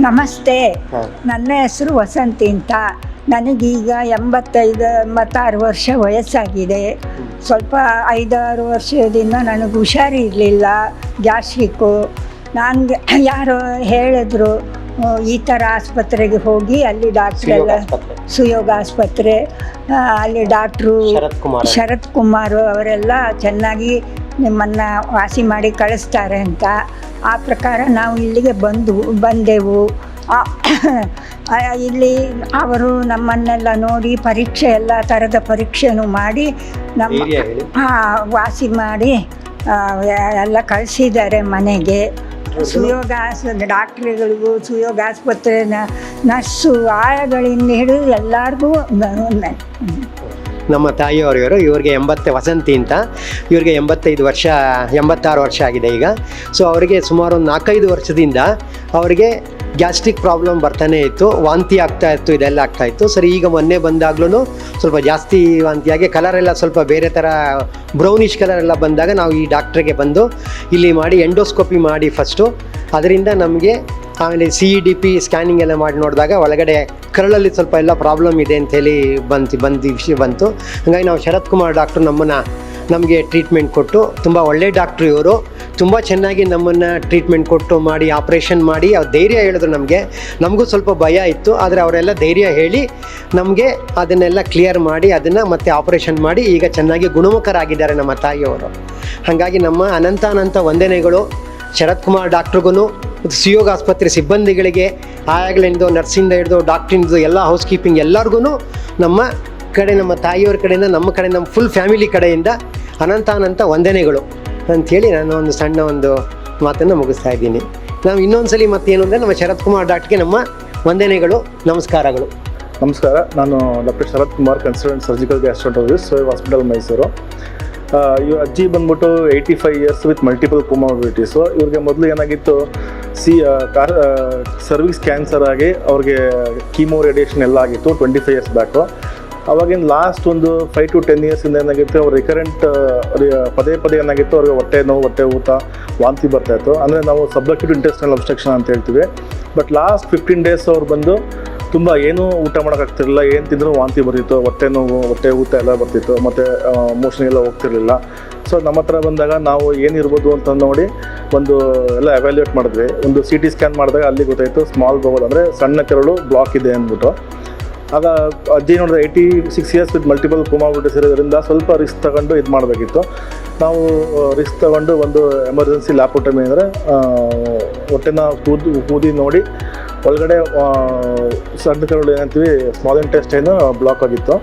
ನಮಸ್ತೆ, ನನ್ನ ಹೆಸರು ವಸಂತಿ ಅಂತ. ನನಗೀಗ 85-86 ವರ್ಷ ವಯಸ್ಸಾಗಿದೆ. ಸ್ವಲ್ಪ 5-6 ವರ್ಷದಿಂದ ನನಗೆ ಹುಷಾರಿರಲಿಲ್ಲ, ಗ್ಯಾಸ್ಟ್ರಿಕ್ಕು. ನನಗೆ ಯಾರೋ ಹೇಳಿದ್ರು ಈ ಥರ ಆಸ್ಪತ್ರೆಗೆ ಹೋಗಿ, ಅಲ್ಲಿ ಡಾಕ್ಟ್ರೆಲ್ಲ ಸುಯೋಗ ಆಸ್ಪತ್ರೆ, ಅಲ್ಲಿ ಡಾಕ್ಟ್ರು ಶರತ್ ಕುಮಾರ್ ಅವರೆಲ್ಲ ಚೆನ್ನಾಗಿ ನಿಮ್ಮನ್ನು ವಾಸಿ ಮಾಡಿ ಕಳಿಸ್ತಾರೆ ಅಂತ. ಆ ಪ್ರಕಾರ ನಾವು ಇಲ್ಲಿಗೆ ಬಂದೆವು. ಇಲ್ಲಿ ಅವರು ನಮ್ಮನ್ನೆಲ್ಲ ನೋಡಿ ಪರೀಕ್ಷೆ ಎಲ್ಲ ಥರದ ಪರೀಕ್ಷೆನೂ ಮಾಡಿ ವಾಸಿ ಮಾಡಿ ಎಲ್ಲ ಕಳಿಸಿದ್ದಾರೆ ಮನೆಗೆ. ಸುಯೋಗ ಡಾಕ್ಟ್ರುಗಳಿಗೂ, ಸುಯೋಗ ಆಸ್ಪತ್ರೆ ನರ್ಸು ಆಯಗಳಿಂದ ಹಿಡಿದು ಎಲ್ಲರಿಗೂ. ನಮ್ಮ ತಾಯಿಯವರು ಇವ್ರಿಗೆ ವಸಂತಿ ಅಂತ, ಇವ್ರಿಗೆ 86 ವರ್ಷ ಆಗಿದೆ ಈಗ. ಸೊ ಅವರಿಗೆ ಸುಮಾರು ಒಂದು 4-5 ವರ್ಷದಿಂದ ಅವರಿಗೆ ಗ್ಯಾಸ್ಟ್ರಿಕ್ ಪ್ರಾಬ್ಲಮ್ ಬರ್ತಾನೆ ಇತ್ತು, ವಾಂತಿ ಆಗ್ತಾಯಿತ್ತು, ಇದೆಲ್ಲ ಆಗ್ತಾಯಿತ್ತು. ಸರಿ, ಈಗ ಮೊನ್ನೆ ಬಂದಾಗ್ಲೂ ಸ್ವಲ್ಪ ಜಾಸ್ತಿ ವಾಂತಿಯಾಗಿ ಕಲರೆಲ್ಲ ಸ್ವಲ್ಪ ಬೇರೆ ಥರ ಬ್ರೌನಿಷ್ ಕಲರ್ ಎಲ್ಲ ಬಂದಾಗ ನಾವು ಈ ಡಾಕ್ಟ್ರಿಗೆ ಬಂದು ಇಲ್ಲಿ ಮಾಡಿ ಎಂಡೋಸ್ಕೋಪಿ ಮಾಡಿ ಫಸ್ಟು, ಅದರಿಂದ ನಮಗೆ ಆಮೇಲೆ CEDP ಸ್ಕ್ಯಾನಿಂಗ್ ಎಲ್ಲ ಮಾಡಿ ನೋಡಿದಾಗ ಒಳಗಡೆ ಕರಳಲ್ಲಿ ಸ್ವಲ್ಪ ಎಲ್ಲ ಪ್ರಾಬ್ಲಮ್ ಇದೆ ಅಂಥೇಳಿ ವಿಷಯ ಬಂತು. ಹಾಗಾಗಿ ನಾವು ಶರತ್ ಕುಮಾರ್ ಡಾಕ್ಟ್ರು ನಮಗೆ ಟ್ರೀಟ್ಮೆಂಟ್ ಕೊಟ್ಟು, ತುಂಬ ಒಳ್ಳೆ ಡಾಕ್ಟ್ರು ಇವರು, ತುಂಬ ಚೆನ್ನಾಗಿ ನಮ್ಮನ್ನು ಟ್ರೀಟ್ಮೆಂಟ್ ಕೊಟ್ಟು ಮಾಡಿ ಆಪ್ರೇಷನ್ ಮಾಡಿ ಅವ್ರು ಧೈರ್ಯ ಹೇಳಿದ್ರು. ನಮಗೂ ಸ್ವಲ್ಪ ಭಯ ಇತ್ತು, ಆದರೆ ಅವರೆಲ್ಲ ಧೈರ್ಯ ಹೇಳಿ ನಮಗೆ ಅದನ್ನೆಲ್ಲ ಕ್ಲಿಯರ್ ಮಾಡಿ ಅದನ್ನು ಮತ್ತೆ ಆಪ್ರೇಷನ್ ಮಾಡಿ ಈಗ ಚೆನ್ನಾಗಿ ಗುಣಮುಖರಾಗಿದ್ದಾರೆ ನಮ್ಮ ತಾಯಿಯವರು. ಹಾಗಾಗಿ ನಮ್ಮ ಅನಂತ ವಂದನೆಗಳು ಶರತ್ ಕುಮಾರ್ ಡಾಕ್ಟ್ರಿಗೂ, ಸುಯೋಗ ಆಸ್ಪತ್ರೆ ಸಿಬ್ಬಂದಿಗಳಿಗೆ, ಆಯಾಗಳಿಂದ ನರ್ಸಿಂದ ಹಿಡಿದು ಡಾಕ್ಟ್ರಿಂದ ಎಲ್ಲ ಹೌಸ್ ಕೀಪಿಂಗ್ ಎಲ್ಲರಿಗೂ ನಮ್ಮ ತಾಯಿಯವ್ರ ಕಡೆಯಿಂದ, ನಮ್ಮ ಫುಲ್ ಫ್ಯಾಮಿಲಿ ಕಡೆಯಿಂದ ಅನಂತ ವಂದನೆಗಳು ಅಂಥೇಳಿ ನಾನು ಒಂದು ಸಣ್ಣ ಮಾತನ್ನು ಮುಗಿಸ್ತಾ ಇದ್ದೀನಿ. ನಾವು ಇನ್ನೊಂದು ಸಲ ಮತ್ತೇನು ಅಂದರೆ ನಮ್ಮ ಶರತ್ ಕುಮಾರ್ ಡಾಕ್ಟ್ರಿಗೆ ನಮ್ಮ ವಂದನೆಗಳು, ನಮಸ್ಕಾರಗಳು. ನಮಸ್ಕಾರ, ನಾನು doctor Sharath Kumar, consultant surgical gastroenterologist, Suyoga hospital Mysuru. ಇವ್ರ ಅಜ್ಜಿ ಬಂದ್ಬಿಟ್ಟು 85 ಇಯರ್ಸ್ ವಿತ್ ಮಲ್ಟಿಪಲ್ ಕೊಮಾರ್ಬಿಡಿಟೀಸು. ಇವ್ರಿಗೆ ಮೊದಲು ಏನಾಗಿತ್ತು, ಸರ್ವಿಕ್ಸ್ ಕ್ಯಾನ್ಸರ್ ಆಗಿ ಅವ್ರಿಗೆ ಕೀಮೋ ರೇಡಿಯೇಷನ್ ಎಲ್ಲ ಆಗಿತ್ತು 25 ಇಯರ್ಸ್ ಬ್ಯಾಕು. ಅವಾಗಿನ ಲಾಸ್ಟ್ ಒಂದು 5 to 10 ಇಯರ್ಸಿಂದ ಏನಾಗಿತ್ತು, ಅವ್ರು ರಿಕರೆಂಟ್ ಪದೇ ಏನಾಗಿತ್ತು, ಅವ್ರಿಗೆ ಹೊಟ್ಟೆ ನೋವು, ಹೊಟ್ಟೆ ಊತ, ವಾಂತಿ ಬರ್ತಾಯಿತ್ತು. ಅಂದರೆ ನಾವು ಸಬ್ಅಕ್ಯೂಟ್ ಇಂಟೆಸ್ಟೈನಲ್ ಅಬ್ಸ್ಟ್ರಕ್ಷನ್ ಅಂತ ಹೇಳ್ತೀವಿ. ಬಟ್ ಲಾಸ್ಟ್ 15 ಡೇಸ್ ಅವ್ರು ಬಂದು ತುಂಬ ಏನೂ ಊಟ ಮಾಡೋಕ್ಕಾಗ್ತಿರಲಿಲ್ಲ, ಏನು ತಿಂದರೂ ವಾಂತಿ ಬರ್ತಿತ್ತು, ಹೊಟ್ಟೆ ನೋವು, ಹೊಟ್ಟೆ ಊತ ಎಲ್ಲ ಬರ್ತಿತ್ತು, ಮತ್ತು ಮೋಷನ್ಗೆಲ್ಲ ಹೋಗ್ತಿರಲಿಲ್ಲ. ಸೊ ನಮ್ಮ ಹತ್ರ ಬಂದಾಗ ನಾವು ಏನಿರ್ಬೋದು ಅಂತ ನೋಡಿ ಎಲ್ಲ ಎವ್ಯಾಲ್ಯೂಯೇಟ್ ಮಾಡಿದ್ವಿ. ಒಂದು CT ಸ್ಕ್ಯಾನ್ ಮಾಡಿದಾಗ ಅಲ್ಲಿ ಗೊತ್ತಾಯಿತು ಸ್ಮಾಲ್ ಬೌಲ್, ಅಂದರೆ ಸಣ್ಣ ಕರಳು ಬ್ಲಾಕ್ ಇದೆ ಅಂದ್ಬಿಟ್ಟು. ಆಗ ಅಜ್ಜಿ ನೋಡಿದ್ರೆ 86 ಇಯರ್ಸ್ ವಿತ್ ಮಲ್ಟಿಪಲ್ ಕೊಮಾರ್ಬಿಡಿಟೀಸ್ ಇರೋದ್ರಿಂದ ಸ್ವಲ್ಪ ರಿಸ್ಕ್ ತಗೊಂಡು ಇದು ಮಾಡಬೇಕಿತ್ತು. ನಾವು ರಿಸ್ಕ್ ತಗೊಂಡು ಒಂದು ಎಮರ್ಜೆನ್ಸಿ ಲ್ಯಾಪೋಟಮಿ, ಅಂದರೆ ಹೊಟ್ಟೆನ ಕೂದಿ ನೋಡಿ ಒಳಗಡೆ ಸಣ್ಣ ಕರಳು ಏನಂತೀವಿ, ಸ್ಮಾಲ್ ಇಂಟೆಸ್ಟೈನ್ ಬ್ಲಾಕ್ ಆಗಿತ್ತು.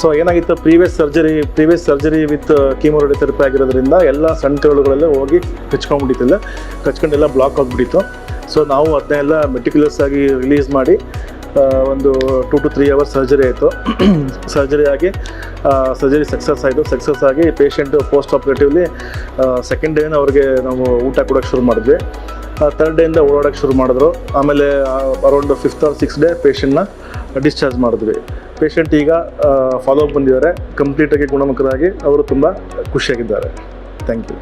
ಸೊ ಏನಾಗಿತ್ತು, previous surgery with chemo radiotherapy ಆಗಿರೋದ್ರಿಂದ ಎಲ್ಲ ಸಣ್ಣ ಕರಳುಗಳಲ್ಲೇ ಹೋಗಿ ಕಚ್ಕೊಂಡೆಲ್ಲ ಬ್ಲಾಕ್ ಆಗಿಬಿಟ್ಟಿತ್ತು. ಸೊ ನಾವು ಅದನ್ನೆಲ್ಲ ಮೆಟಿಕ್ಯುಲಸ್ ಆಗಿ ರಿಲೀಸ್ ಮಾಡಿ ಒಂದು 2 to 3 ಅವರ್ಸ್ ಸರ್ಜರಿ ಆಯಿತು. ಸರ್ಜರಿ ಸಕ್ಸಸ್ ಆಗಿ ಪೇಷಂಟು ಪೋಸ್ಟ್ ಆಪ್ರೇಟಿವ್ಲಿ ಸೆಕೆಂಡ್ ಡೇನ ಅವ್ರಿಗೆ ನಾವು ಊಟ ಕೊಡೋಕ್ಕೆ ಶುರು ಮಾಡಿದ್ವಿ. 3rd ಡೇಯಿಂದ ಓಡಾಡೋಕ್ಕೆ ಶುರು ಮಾಡಿದ್ರು. ಆಮೇಲೆ around 5th or 6th day ಪೇಷಂಟ್ನ ಡಿಸ್ಚಾರ್ಜ್ ಮಾಡಿದ್ವಿ. ಪೇಷಂಟ್ ಈಗ ಫಾಲೋ ಅಪ್ ಬಂದಿದ್ದಾರೆ, ಕಂಪ್ಲೀಟಾಗಿ ಗುಣಮುಖರಾಗಿ ಅವರು ತುಂಬ ಖುಷಿಯಾಗಿದ್ದಾರೆ. Thank you.